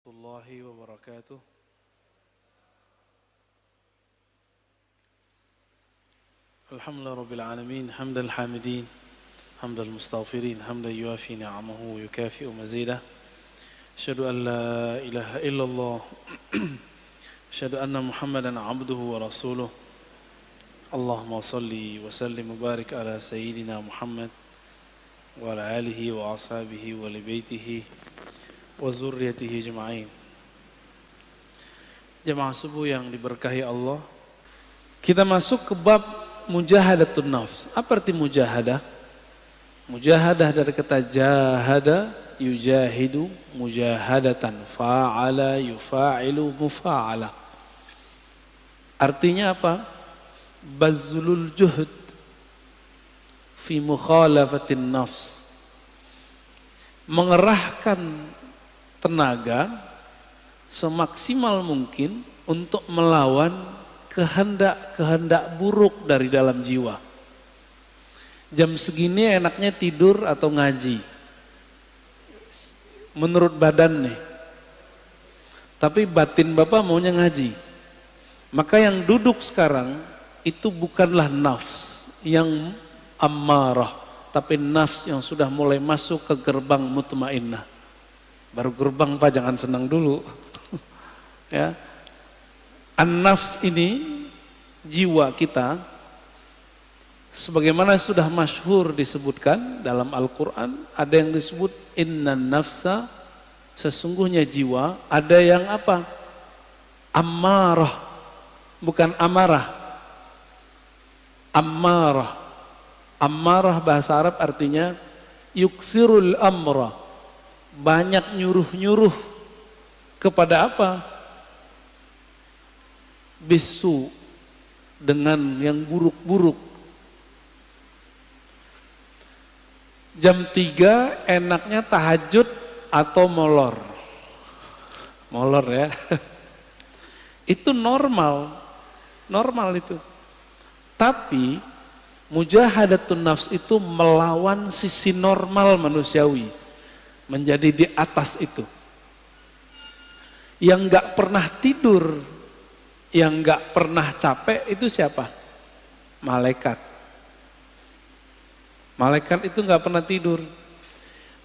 الله وبركاته. الحمد لله رب العالمين حمد الحامدين حمد المستغفرين حمدا يوافي نعمه ويكافئ مزيده. أشهد أن لا إله إلا الله أشهد أن محمدا عبده ورسوله. اللهم صل وسلم وبارك على سيدنا محمد وعلى آله وأصحابه ولبيته wazurriyatihi ajma'in. Jemaah subuh yang diberkahi Allah, kita masuk ke bab mujahadatun nafs. Apa arti mujahadah? Mujahadah dari kata jahada, yujahidu, mujahadatan, fa'ala, yufa'ilu, mufa'ala. Artinya apa? Bazlul juhud fi mukhalafatin nafs. Mengerahkan tenaga semaksimal mungkin untuk melawan kehendak-kehendak buruk dari dalam jiwa. Jam segini enaknya tidur atau ngaji menurut badan nih, tapi batin Bapak maunya ngaji. Maka yang duduk sekarang itu bukanlah nafs yang ammarah, tapi nafs yang sudah mulai masuk ke gerbang mutmainnah. Baru gerbang Pak, jangan senang dulu. Ya. An-nafs ini jiwa kita, sebagaimana sudah masyhur disebutkan dalam Al-Quran, ada yang disebut innan nafsa, sesungguhnya jiwa, ada yang apa? Ammarah, bukan amarah. Ammarah. Ammarah bahasa Arab artinya yukthirul amra, banyak nyuruh-nyuruh kepada apa? Bisu, dengan yang buruk-buruk. Jam 3 enaknya tahajud atau molor. Molor ya. Itu normal. Normal itu. Tapi mujahadatun nafs itu melawan sisi normal manusiawi, menjadi di atas itu. Yang gak pernah tidur, yang gak pernah capek itu siapa? Malaikat. Malaikat itu gak pernah tidur.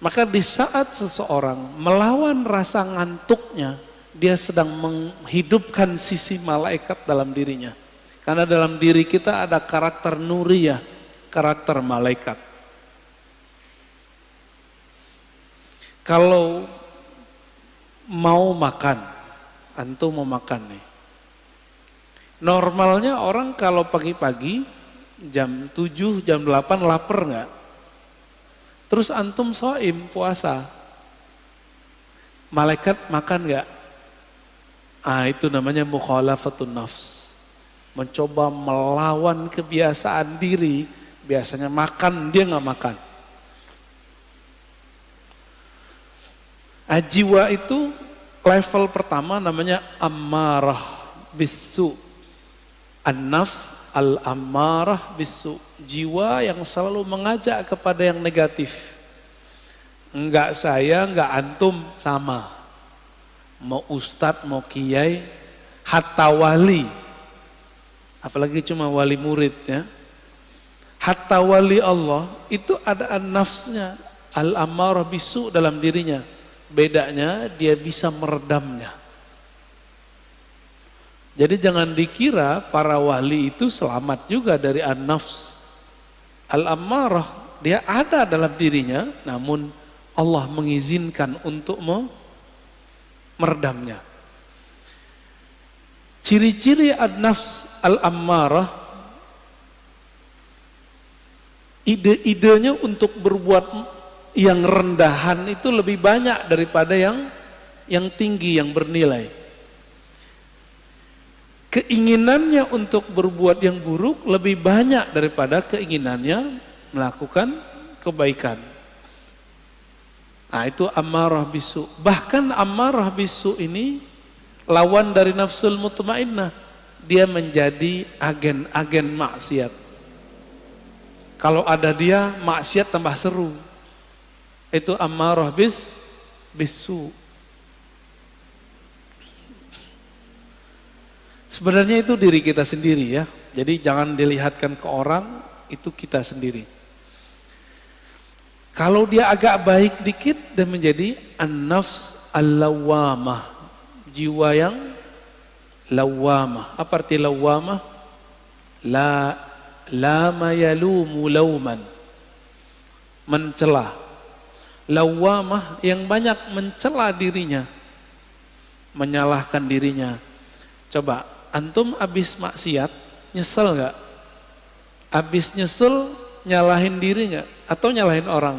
Maka di saat seseorang melawan rasa ngantuknya, dia sedang menghidupkan sisi malaikat dalam dirinya. Karena dalam diri kita ada karakter nuriyah, karakter malaikat. Kalau mau makan, antum mau makan nih. Normalnya orang kalau pagi-pagi jam 7, jam 8 lapar nggak? Terus antum shaim, puasa. Malaikat makan nggak? Ah, itu namanya mukhalafatun nafs. Mencoba melawan kebiasaan diri, biasanya makan, dia nggak makan. Jiwa itu level pertama namanya ammarah bisu. An-nafs al-ammarah bisu. Jiwa yang selalu mengajak kepada yang negatif. Enggak saya, enggak antum, sama. Mau ustadz, mau kiai, hatta wali. Apalagi cuma wali murid ya. Hatta wali Allah itu ada an-nafsnya al-ammarah bisu dalam dirinya. Bedanya dia bisa meredamnya. Jadi jangan dikira para wali itu selamat juga dari an-nafs al-ammarah. Dia ada dalam dirinya, namun Allah mengizinkan untuk meredamnya. Ciri-ciri an-nafs al-ammarah, ide-idenya untuk berbuat yang rendahan itu lebih banyak daripada yang tinggi, yang bernilai. Keinginannya untuk berbuat yang buruk lebih banyak daripada keinginannya melakukan kebaikan. Nah, itu ammarah bisu. Bahkan ammarah bisu ini lawan dari nafsul mutmainnah. Dia menjadi agen-agen maksiat. Kalau ada dia, maksiat tambah seru. Itu ammarah bisu. Sebenarnya itu diri kita sendiri ya. Jadi jangan dilihatkan ke orang, itu kita sendiri. Kalau dia agak baik dikit dan menjadi an-nafs al-lawwamah, jiwa yang lawwamah. Apa arti lawwamah? Lama yalumu lauman, mencela. Lawwamah yang banyak mencela dirinya, menyalahkan dirinya. Coba antum abis maksiat nyesel nggak? Abis nyesel nyalahin diri nggak? Atau nyalahin orang?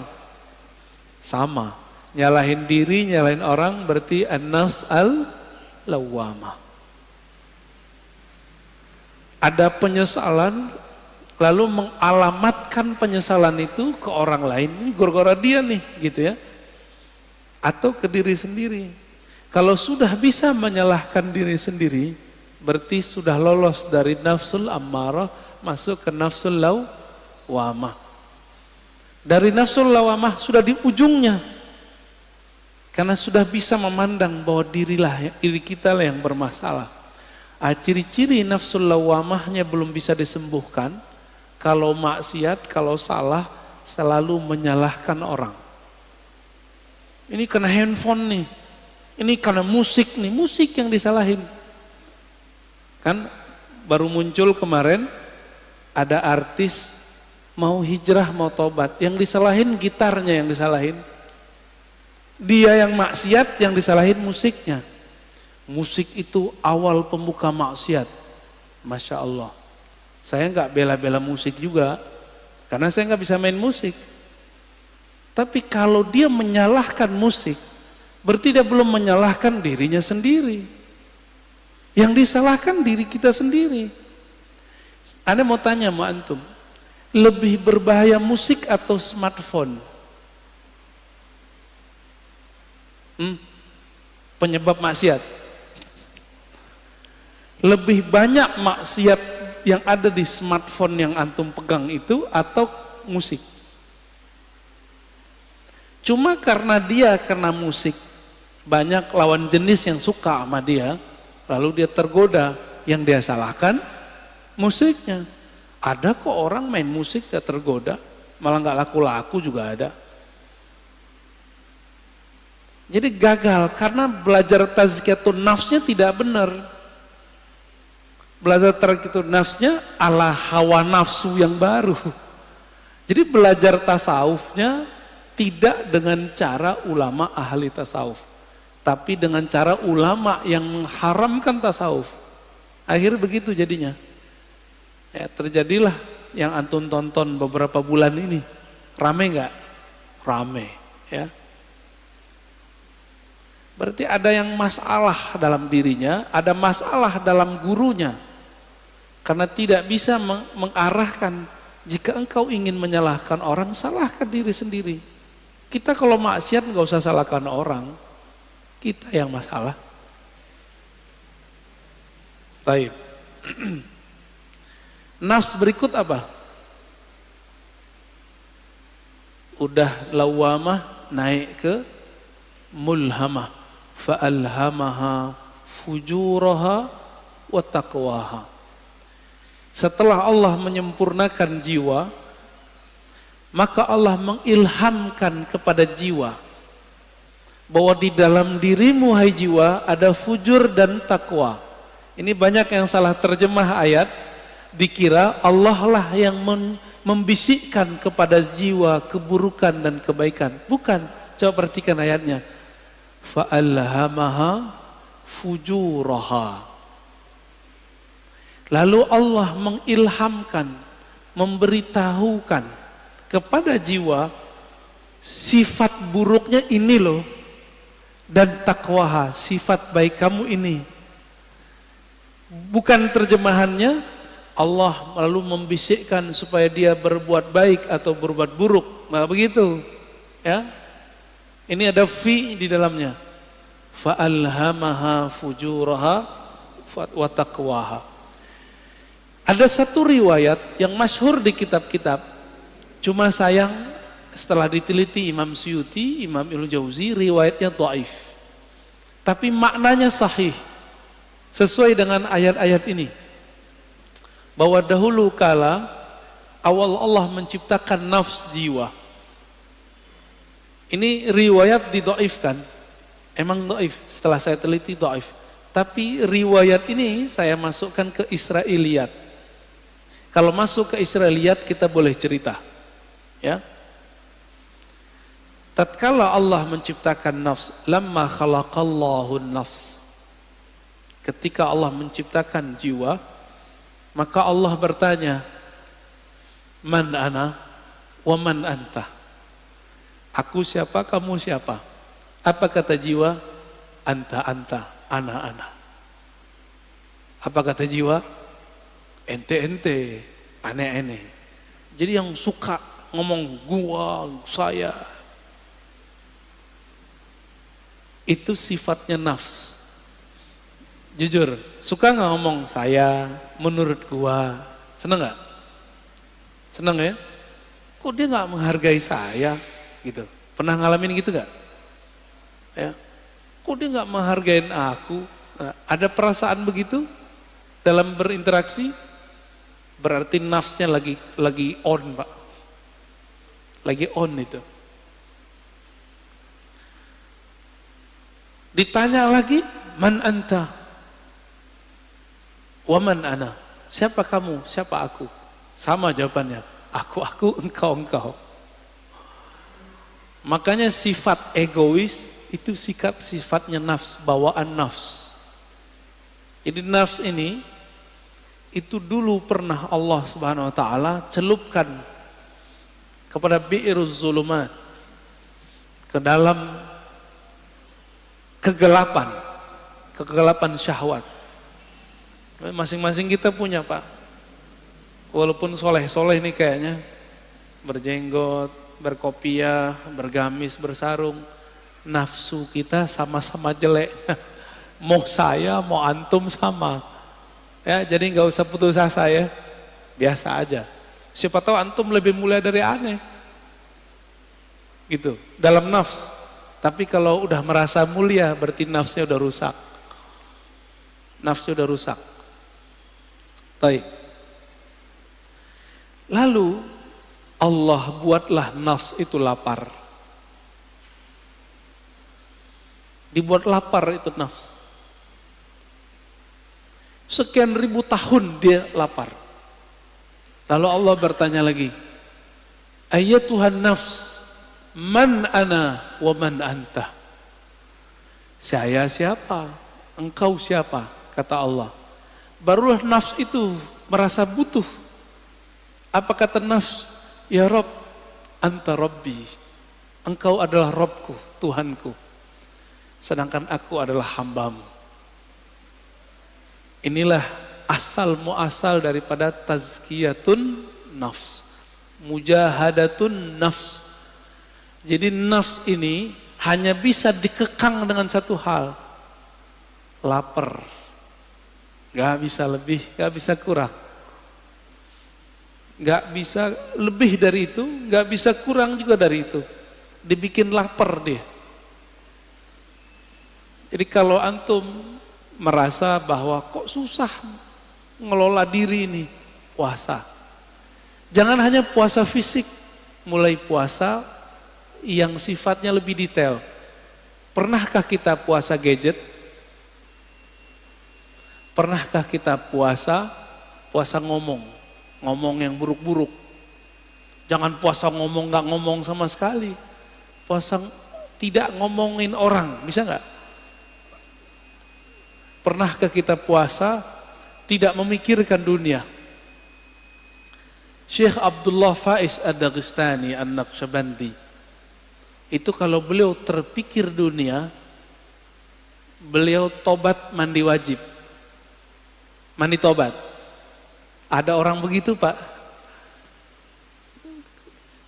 Sama, nyalahin diri, nyalahin orang berarti an-nafs al-lawwamah. Ada penyesalan, lalu mengalamatkan penyesalan itu ke orang lain. Ini gara-gara dia nih, gitu ya. Atau ke diri sendiri. Kalau sudah bisa menyalahkan diri sendiri, berarti sudah lolos dari nafsul ammarah masuk ke nafsul lawwamah. Dari nafsul lawwamah sudah di ujungnya. Karena sudah bisa memandang bahwa diri kita lah yang bermasalah. Ciri-ciri nafsul lawwamahnya belum bisa disembuhkan. Kalau maksiat, kalau salah, selalu menyalahkan orang. Ini kena handphone nih. Ini karena musik nih, musik yang disalahin. Kan baru muncul kemarin ada artis mau hijrah, mau tobat, yang disalahin gitarnya yang disalahin. Dia yang maksiat, yang disalahin musiknya. Musik itu awal pembuka maksiat. Masya Allah. Saya nggak bela-bela musik juga, karena saya nggak bisa main musik. Tapi kalau dia menyalahkan musik, berarti dia belum menyalahkan dirinya sendiri. Yang disalahkan diri kita sendiri. Anda mau tanya sama antum, lebih berbahaya musik atau smartphone? Penyebab maksiat. Lebih banyak maksiat yang ada di smartphone yang antum pegang itu atau musik? Cuma karena dia kena musik, banyak lawan jenis yang suka sama dia, lalu dia tergoda, yang dia salahkan musiknya. Ada kok orang main musik gak tergoda, malah gak laku-laku juga ada. Jadi gagal karena belajar tazkiyatun nafsnya tidak benar. Belajar tazkiyatun nafsnya ala hawa nafsu yang baru. Jadi belajar tasawufnya tidak dengan cara ulama ahli tasawuf, tapi dengan cara ulama yang mengharamkan tasawuf. Akhirnya begitu jadinya. Ya, terjadilah yang antum tonton beberapa bulan ini. Rame nggak? Rame, ya. Berarti ada yang masalah dalam dirinya, ada masalah dalam gurunya. Karena tidak bisa mengarahkan. Jika engkau ingin menyalahkan orang, salahkan diri sendiri. Kita kalau maksiat nggak usah salahkan orang, kita yang masalah. Baik. Nafs berikut apa? Udah lawamah naik ke mulhamah. Fa'alhamaha fujuraha wa taqwaha. Setelah Allah menyempurnakan jiwa, maka Allah mengilhamkan kepada jiwa bahwa di dalam dirimu hai jiwa ada fujur dan takwa. Ini banyak yang salah terjemah ayat, dikira Allah lah yang membisikkan kepada jiwa keburukan dan kebaikan. Bukan, coba perhatikan ayatnya. Fa'alhamaha fujuraha. Lalu Allah mengilhamkan, memberitahukan kepada jiwa sifat buruknya ini loh, dan takwaha, sifat baik kamu ini. Bukan terjemahannya Allah lalu membisikkan supaya dia berbuat baik atau berbuat buruk, nah begitu ya. Ini ada fi di dalamnya. Fa'alhamaha fujuraha wa taqwaha. Ada satu riwayat yang masyhur di kitab-kitab, cuma sayang setelah diteliti Imam Suyuti, Imam Ibnu Jauzi, riwayatnya dhaif. Tapi maknanya sahih. Sesuai dengan ayat-ayat ini. Bahwa dahulu kala awal Allah menciptakan nafs jiwa. Ini riwayat didoifkan. Emang doif, setelah saya teliti doif. Tapi riwayat ini saya masukkan ke Israiliyat. Kalau masuk ke Israiliyat kita boleh cerita. Ya. Tatkala Allah menciptakan nafs, lamma khalaqallahu nafs. Ketika Allah menciptakan jiwa, maka Allah bertanya, man ana wa man anta. Aku siapa, kamu siapa? Apa kata jiwa? Anta, ana. Apa kata jiwa? Ente, ane. Jadi yang suka ngomong gua, saya, itu sifatnya nafs. Jujur, suka nggak ngomong saya, menurut gua, seneng nggak? Seneng ya? Kok dia nggak menghargai saya, gitu? Pernah ngalamin gitu nggak? Ya, kok dia nggak menghargain aku? Nah, ada perasaan begitu dalam berinteraksi? Berarti nafsnya lagi on, Pak. Lagi on itu. Ditanya lagi, man anta? Waman ana, siapa kamu, siapa aku? Sama jawabannya, aku, engkau. Makanya sifat egois itu sifatnya nafs, bawaan nafs. Jadi nafs ini itu dulu pernah Allah Subhanahu wa taala celupkan kepada bi'iruz zulumat, ke dalam kegelapan syahwat. Masing-masing kita punya, Pak. Walaupun soleh ini kayaknya berjenggot, berkopiah, bergamis, bersarung, nafsu kita sama-sama jeleknya. Mau saya, mau antum sama. Ya, jadi nggak usah putus asa ya, biasa aja. Siapa tahu antum lebih mulia dari aneh, gitu. Dalam nafs. Tapi kalau udah merasa mulia, berarti nafsnya udah rusak. Nafsnya udah rusak. Baik. Lalu Allah buatlah nafs itu lapar. Dibuat lapar itu nafs. Sekian ribu tahun dia lapar. Lalu Allah bertanya lagi, Ayyatuhan nafs, man ana wa man anta. Saya siapa? Engkau siapa? Kata Allah. Barulah nafs itu merasa butuh. Apa kata nafs? Ya Rabb, anta Rabbi. Engkau adalah Rabbku, Tuhanku. Sedangkan aku adalah hambamu. Inilah asal muasal daripada tazkiyatun nafs. Mujahadatun nafs. Jadi nafs ini hanya bisa dikekang dengan satu hal. Lapar. Gak bisa lebih, gak bisa kurang. Gak bisa lebih dari itu, gak bisa kurang juga dari itu. Dibikin lapar dia. Jadi kalau antum merasa bahwa kok susah ngelola diri ini, puasa. Jangan hanya puasa fisik, mulai puasa yang sifatnya lebih detail. Pernahkah kita puasa gadget? Pernahkah kita puasa ngomong yang buruk-buruk? Jangan puasa ngomong nggak ngomong sama sekali. Puasa tidak ngomongin orang, bisa nggak? Pernahkah kita puasa tidak memikirkan dunia? Syekh Abdullah Faiz Ad-Daghestani An-Naqsyabandi itu kalau beliau terpikir dunia, beliau tobat mandi wajib. Mandi tobat. Ada orang begitu, Pak.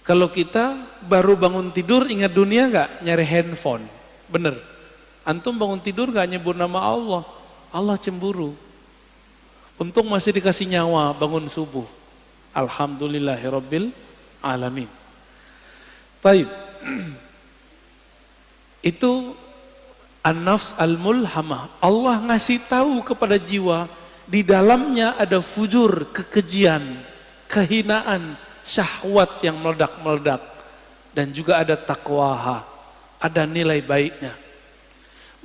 Kalau kita baru bangun tidur ingat dunia nggak? Nyari handphone. Bener. Antum bangun tidur nggak nyebut nama Allah. Allah cemburu. Untung masih dikasih nyawa bangun subuh. Alhamdulillahirabbil alamin. Baik. Itu An-nafs al-mulhamah. Allah ngasih tahu kepada jiwa, di dalamnya ada fujur, kekejian, kehinaan, syahwat yang meledak-meledak. Dan juga ada taqwaha, ada nilai baiknya.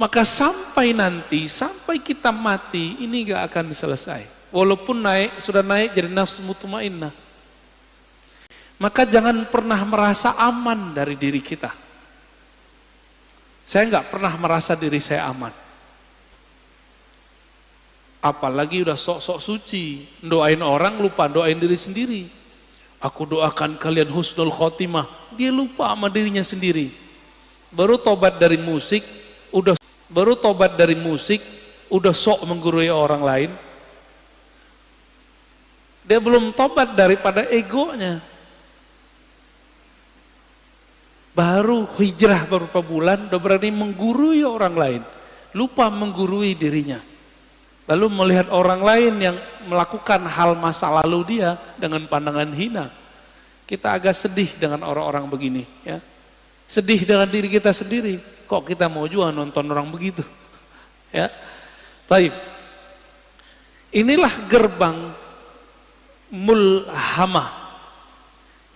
Maka sampai nanti, sampai kita mati, ini gak akan selesai. Walaupun sudah naik jadi nafsu mutmainnah. Maka jangan pernah merasa aman dari diri kita. Saya nggak pernah merasa diri saya aman. Apalagi udah sok-sok suci, doain orang lupa doain diri sendiri. Aku doakan kalian husnul khotimah, dia lupa sama dirinya sendiri. Baru tobat dari musik, udah sok menggurui orang lain. Dia belum tobat daripada egonya. Baru hijrah beberapa bulan, udah berani menggurui orang lain. Lupa menggurui dirinya. Lalu melihat orang lain yang melakukan hal masa lalu dia dengan pandangan hina. Kita agak sedih dengan orang-orang begini. Ya. Sedih dengan diri kita sendiri. Kok kita mau juga nonton orang begitu? Ya. Baik. Inilah gerbang mulhamah.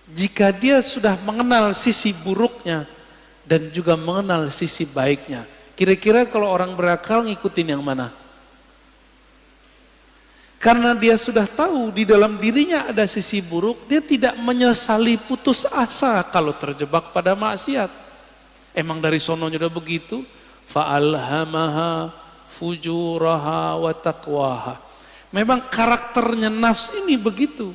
Jika dia sudah mengenal sisi buruknya dan juga mengenal sisi baiknya. Kira-kira kalau orang berakal ngikutin yang mana? Karena dia sudah tahu di dalam dirinya ada sisi buruk, dia tidak menyesali putus asa kalau terjebak pada maksiat. Emang dari sononya udah begitu. Fa'alhamaha fujuraha wa taqwaha. Memang karakternya nafs ini begitu.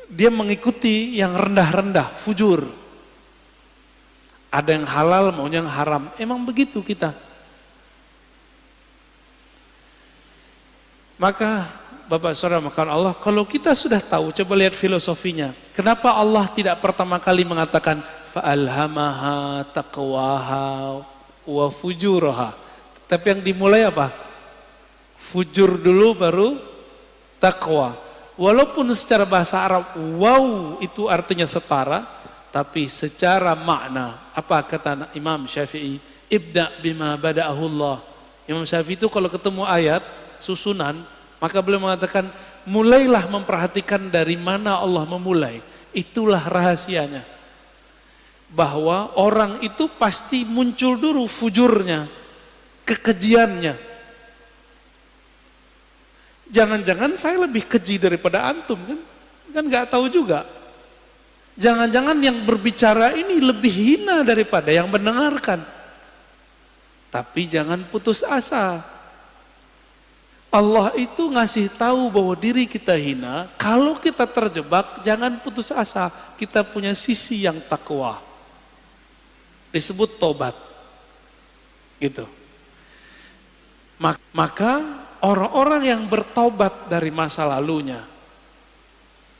Dia mengikuti yang rendah-rendah, fujur. Ada yang halal, maunya yang haram. Emang begitu kita. Maka Bapak Saudara makan Allah, kalau kita sudah tahu, coba lihat filosofinya. Kenapa Allah tidak pertama kali mengatakan fa'alhamaha taqwaha wa fujuraha. Tapi yang dimulai apa? Fujur dulu baru taqwa. Walaupun secara bahasa Arab wow itu artinya setara, tapi secara makna apa kata Imam Syafi'i? Ibda bima bada'ahullah. Imam Syafi'i itu kalau ketemu ayat susunan, maka beliau mengatakan mulailah memperhatikan dari mana Allah memulai. Itulah rahasianya. Bahwa orang itu pasti muncul dulu fujurnya, kekejiannya. Jangan-jangan saya lebih keji daripada antum kan? Kan nggak tahu juga. Jangan-jangan yang berbicara ini lebih hina daripada yang mendengarkan. Tapi jangan putus asa. Allah itu ngasih tahu bahwa diri kita hina. Kalau kita terjebak, jangan putus asa. Kita punya sisi yang takwa. Disebut tobat. Gitu. Maka orang-orang yang bertobat dari masa lalunya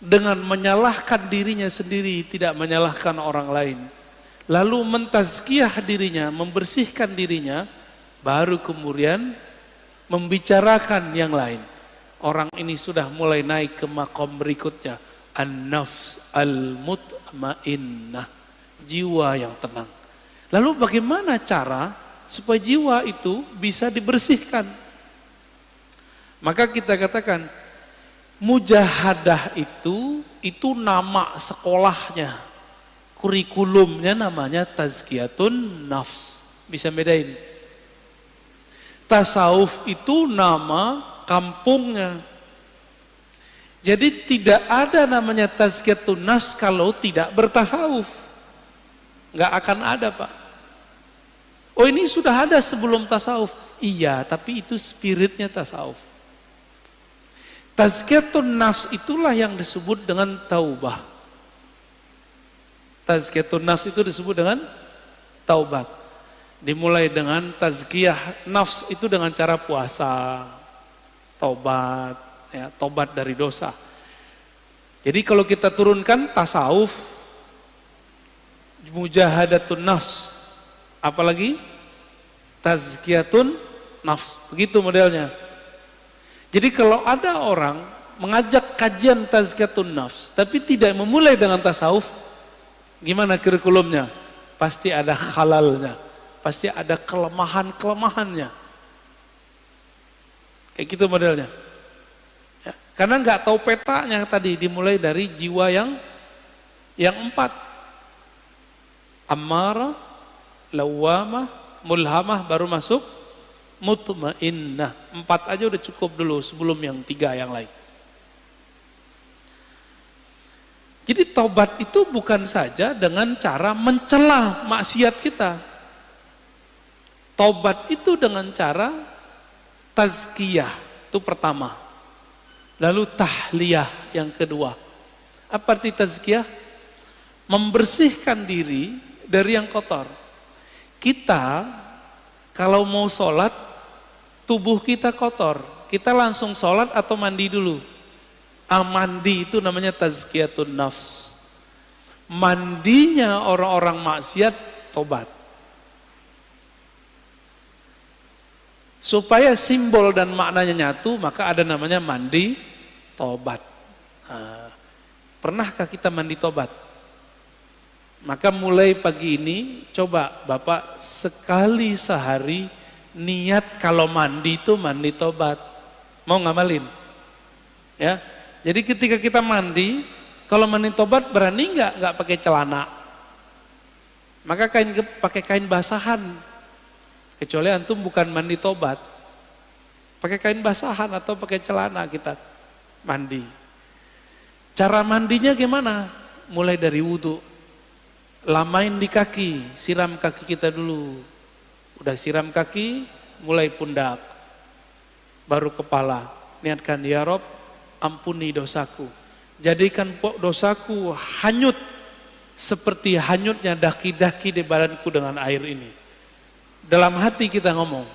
dengan menyalahkan dirinya sendiri, tidak menyalahkan orang lain, lalu mentazkiyah dirinya, membersihkan dirinya, baru kemudian membicarakan yang lain. Orang ini sudah mulai naik ke makom berikutnya, an-nafs al-mutmainnah, jiwa yang tenang. Lalu bagaimana cara supaya jiwa itu bisa dibersihkan? Maka kita katakan mujahadah itu nama sekolahnya, kurikulumnya namanya tazkiyatun nafs. Bisa bedain. Tasawuf itu nama kampungnya. Jadi tidak ada namanya tazkiyatun nafs kalau tidak bertasawuf. Nggak akan ada, Pak. Oh, ini sudah ada sebelum tasawuf. Iya, tapi itu spiritnya tasawuf. Tazkiyatun nafs itulah yang disebut dengan taubah. Tazkiyatun nafs itu disebut dengan taubat. Dimulai dengan tazkiyah nafs itu dengan cara puasa, taubat, ya, taubat dari dosa. Jadi kalau kita turunkan tasawuf, mujahadatun nafs, apalagi tazkiyatun nafs, begitu modelnya. Jadi kalau ada orang mengajak kajian tazkiyatun nafs, tapi tidak memulai dengan tasawuf, gimana kurikulumnya? pasti ada halalnya, pasti ada kelemahan-kelemahannya. Kayak gitu modelnya. Ya, karena nggak tahu petanya tadi, dimulai dari jiwa yang 4. Ammarah, lawamah, mulhamah, baru masuk mutmainnah. 4 aja udah cukup dulu sebelum yang 3 yang lain. Jadi taubat itu bukan saja dengan cara mencela maksiat kita. Taubat itu dengan cara tazkiyah, itu pertama. Lalu tahliyah yang kedua. Apa arti tazkiyah? Membersihkan diri dari yang kotor. Kita kalau mau sholat, tubuh kita kotor. Kita langsung sholat atau mandi dulu? Mandi itu namanya tazkiyatun nafs. Mandinya orang-orang maksiat, tobat. Supaya simbol dan maknanya nyatu, maka ada namanya mandi tobat. Nah, pernahkah kita mandi tobat? Maka mulai pagi ini, coba Bapak sekali sehari niat kalau mandi itu mandi tobat. Mau ngamalin? Ya. Jadi ketika kita mandi, kalau mandi tobat berani nggak pakai celana? Maka pakai kain basahan. Kecuali antum bukan mandi tobat. Pakai kain basahan atau pakai celana kita mandi. Cara mandinya gimana? Mulai dari wudu. Lamain di kaki, siram kaki kita dulu. Udah siram kaki, mulai pundak. Baru kepala. Niatkan, ya Rob, ampuni dosaku. Jadikan dosaku hanyut seperti hanyutnya daki-daki di badanku dengan air ini. Dalam hati kita ngomong,